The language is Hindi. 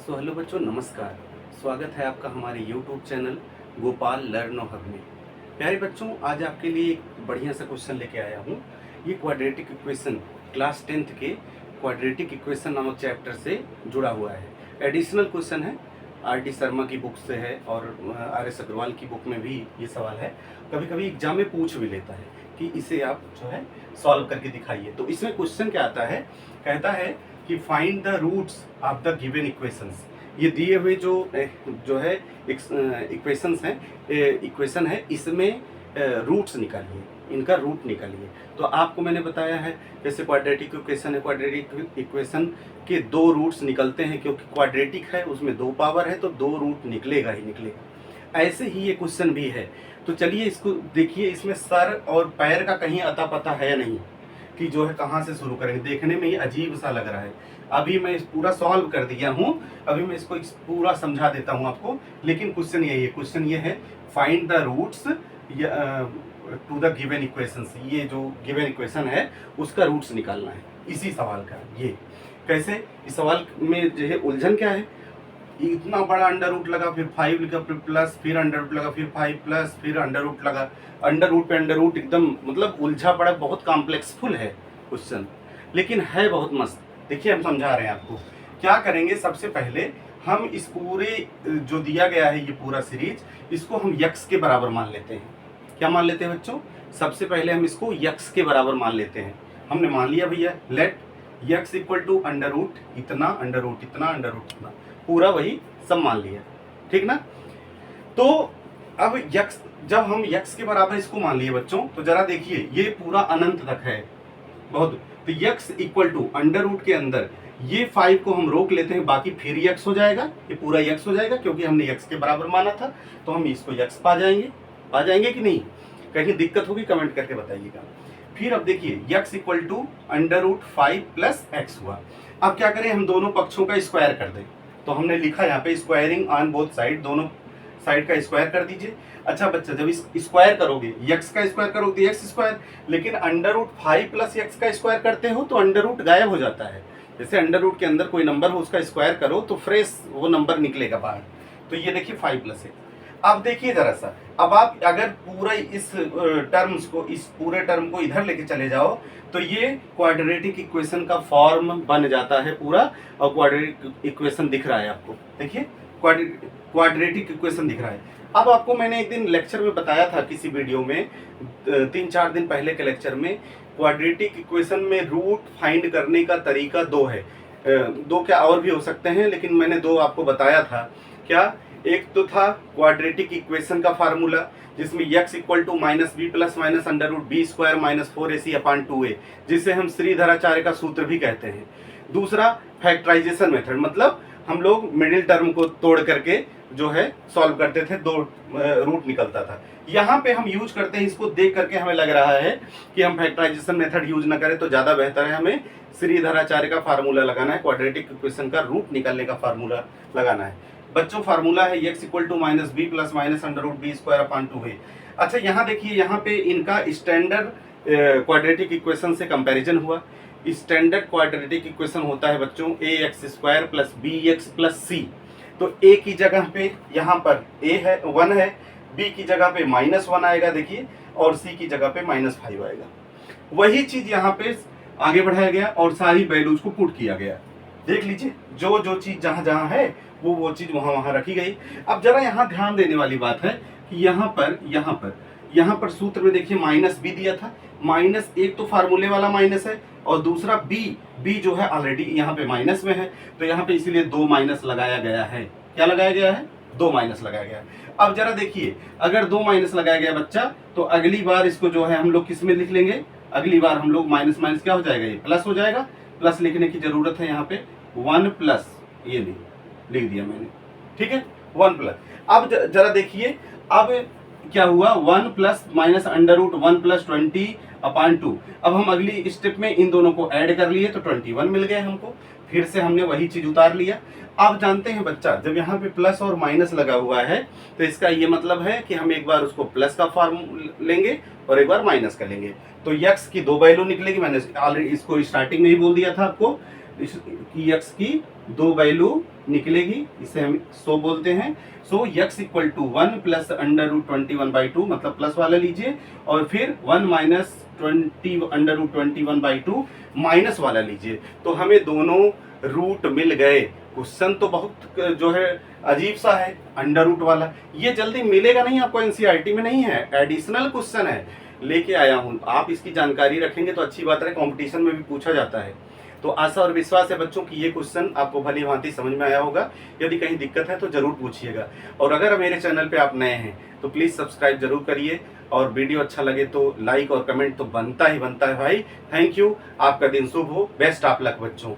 हेलो बच्चों, नमस्कार। स्वागत है आपका हमारे यूट्यूब चैनल गोपाल लर्नो हब में। प्यारे बच्चों, आज आपके लिए एक बढ़िया सा क्वेश्चन लेके आया हूँ। ये क्वाड्रेटिक इक्वेशन क्लास 10th के क्वाड्रेटिक इक्वेशन नामक चैप्टर से जुड़ा हुआ है। एडिशनल क्वेश्चन है, आर.डी. शर्मा की बुक से है और आर.एस. अग्रवाल की बुक में भी ये सवाल है। कभी कभी एग्जाम में पूछ भी लेता है कि इसे आप जो है सॉल्व करके दिखाइए। तो इसमें क्वेश्चन क्या आता है, कहता है कि find the roots of the given equations. ये दिए हुए जो है इक्वेशंस हैं, इक्वेशन है, इसमें रूट्स निकालिए, इनका रूट निकालिए। तो आपको मैंने बताया है जैसे क्वाड्रेटिक इक्वेशन है, क्वाड्रेटिक इक्वेशन के दो रूट्स निकलते हैं, क्योंकि क्वाड्रेटिक है उसमें दो पावर है तो दो रूट निकलेगा ही निकलेगा। ऐसे ही ये क्वेश्चन भी है। तो चलिए इसको देखिए, इसमें सर और पैर का कहीं अता पता है नहीं कि जो है कहाँ से शुरू करेंगे। देखने में ही अजीब सा लग रहा है। अभी मैं इस पूरा सॉल्व कर दिया हूँ, अभी मैं इसको पूरा समझा देता हूँ आपको। लेकिन क्वेश्चन यही है, क्वेश्चन ये है find the roots to the given equations. ये जो गिवन इक्वेशन है उसका रूट्स निकालना है इसी सवाल का। ये कैसे, इस सवाल में जो है उलझन क्या है, इतना बड़ा अंडर रूट लगा, फिर 5 लिखा, फिर प्लस, फिर अंडर रूट लगा, फिर 5 प्लस, फिर अंडर रूट लगा, अंडर रूट पे अंडर रूट, एकदम मतलब उलझा पड़ा, बहुत कॉम्प्लेक्सफुल है क्वेश्चन, लेकिन है बहुत मस्त। देखिए हम समझा रहे हैं आपको। क्या करेंगे, सबसे पहले हम इस पूरे जो दिया गया है ये पूरा सीरीज, इसको हम यक्स के बराबर मान लेते हैं। क्या मान लेते हैं बच्चों, सबसे पहले हम इसको यक्स के बराबर मान लेते हैं। हमने मान लिया भैया, let x equal to under root इतना, अंडर रूट इतना, अंडर रूट इतना, पूरा वही सब मान लिया, ठीक ना। तो अब यक्स, जब हम यक्स के बराबर इसको मान लिए बच्चों, तो जरा देखिए ये पूरा अनंत तक है बहुत। तो x equal to under root के अंदर ये 5 को हम रोक लेते हैं, बाकी फिर यक्स हो जाएगा, ये पूरा यक्स हो जाएगा, क्योंकि हमने यक्स के बराबर माना था। तो हम इसको यक्स पा जाएंगे कि नहीं, कहीं दिक्कत होगी कमेंट करके बताइएगा। फिर अब देखिए x equal to under root 5 plus x हुआ। अब क्या करें, हम दोनों पक्षों का स्क्वायर कर दें। तो हमने लिखा यहाँ पे स्क्वायरिंग ऑन बोथ साइड, दोनों साइड का स्क्वायर कर दीजिए। अच्छा बच्चा, जब इस स्क्वायर करोगे, यक्स का स्क्वायर करोगे तो एक्स स्क्वायर, लेकिन अंडर रूट 5 प्लस एक्स का स्क्वायर करते हो तो अंडर रूट गायब हो जाता है। जैसे अंडर रूट के अंदर कोई नंबर हो उसका स्क्वायर करो तो फ्रेश वो नंबर निकलेगा बाहर। तो ये देखिए 5 प्लस एक्स। अब देखिए जरा सा, अब आप अगर पूरा इस टर्म्स को, इस पूरे टर्म को इधर लेके चले जाओ तो ये क्वाड्रेटिक इक्वेशन का फॉर्म बन जाता है पूरा, और क्वाड्रेटिक इक्वेशन दिख रहा है आपको। देखिए क्वाड्रेटिक इक्वेशन दिख रहा है। अब आपको मैंने एक दिन लेक्चर में बताया था किसी वीडियो में, 3-4 दिन पहले के लेक्चर में, क्वाड्रेटिक इक्वेशन में रूट फाइंड करने का तरीका दो है। दो क्या और भी हो सकते हैं, लेकिन मैंने दो आपको बताया था। क्या, एक तो था क्वाड्रेटिक इक्वेशन का फार्मूला जिसमें x equal to minus b plus minus under root b square minus 4ac upon 2a, जिसे हम श्रीधराचार्य का सूत्र भी कहते हैं। दूसरा फैक्टराइजेशन मेथड, मतलब हम लोग मिडिल टर्म को तोड़ करके जो है सॉल्व करते थे, दो रूट निकलता था। यहाँ पे हम यूज करते हैं, इसको देख करके हमें लग रहा है कि हम फैक्टराइजेशन मेथड यूज ना करें तो ज़्यादा बेहतर है। हमें श्रीधराचार्य का फार्मूला लगाना है, क्वाड्रेटिक इक्वेशन का रूट निकालने का फार्मूला लगाना है बच्चों। फार्मूला है x equal to minus b plus minus under root b square upon 2a। अच्छा यहाँ देखिए, यहाँ पे इनका स्टैंडर्ड क्वाड्रेटिक इक्वेशन से कंपैरिजन हुआ। स्टैंडर्ड क्वाड्रेटिक इक्वेशन होता है बच्चों ax square plus bx plus c। तो a की जगह पे यहाँ पर a है 1 है, b की जगह पे -1 आएगा देखिए, और c की जगह पे -5 आएगा। वही चीज यहाँ पे आगे बढ़ाया गया और सारी वैल्यूज को पुट किया गया। देख लीजिए, जो जो चीज जहाँ जहाँ है वो चीज वहाँ वहाँ रखी गई। अब जरा यहाँ ध्यान देने वाली बात है कि यहाँ पर सूत्र में देखिए माइनस बी दिया था। माइनस, एक तो फार्मूले वाला माइनस है और दूसरा बी जो है ऑलरेडी यहाँ पे माइनस में है, तो यहाँ पे इसीलिए 2 माइनस लगाया गया है। क्या लगाया गया है, 2 माइनस लगाया गया है। अब जरा देखिए, अगर 2 माइनस लगाया गया बच्चा, तो अगली बार इसको जो है हम लोग किस में लिख लेंगे, अगली बार हम लोग माइनस माइनस क्या हो जाएगा, ये प्लस हो जाएगा। प्लस लिखने की जरूरत है यहाँ पे, 1 प्लस, ये लिख दिया मैंने, ठीक है, 1 प्लस। अब जरा देखिए, अब क्या हुआ, 1 plus minus under root 1 plus 20 upon 2। अब हम अगली स्टेप में इन दोनों को ऐड कर लिए तो 21 मिल गए हमको। फिर से हमने वही चीज उतार लिया। आप जानते हैं बच्चा, जब यहाँ पे प्लस और माइनस लगा हुआ है तो इसका ये मतलब है कि हम एक बार उसको प्लस का फॉर्म लेंगे और एक बार माइनस का लेंगे। तो यक्स की 2 वैल्यू निकलेगी। मैंने ऑलरेडी इसको स्टार्टिंग में ही बोल दिया था आपको, कि यक्स की 2 वैल्यू निकलेगी, इसे हम 100 बोलते हैं। So x equal to 1 plus under root 21/2, मतलब प्लस वाला लीजिए, और फिर 1 माइनस 20 अंडर रूट 21/2 माइनस वाला लीजिए। तो हमें दोनों रूट मिल गए। क्वेश्चन तो बहुत जो है अजीब सा है, अंडर रूट वाला, ये जल्दी मिलेगा नहीं आपको, एनसीईआरटी में नहीं है, एडिशनल क्वेश्चन है, लेके आया हूँ। आप इसकी जानकारी रखेंगे तो अच्छी बात है, कंपटीशन में भी पूछा जाता है। तो आशा और विश्वास है बच्चों कि ये क्वेश्चन आपको भली भांति समझ में आया होगा। यदि कहीं दिक्कत है तो जरूर पूछिएगा, और अगर मेरे चैनल पे आप नए हैं तो प्लीज़ सब्सक्राइब जरूर करिए, और वीडियो अच्छा लगे तो लाइक और कमेंट तो बनता ही बनता है भाई। थैंक यू, आपका दिन शुभ हो, बेस्ट ऑफ लक बच्चों।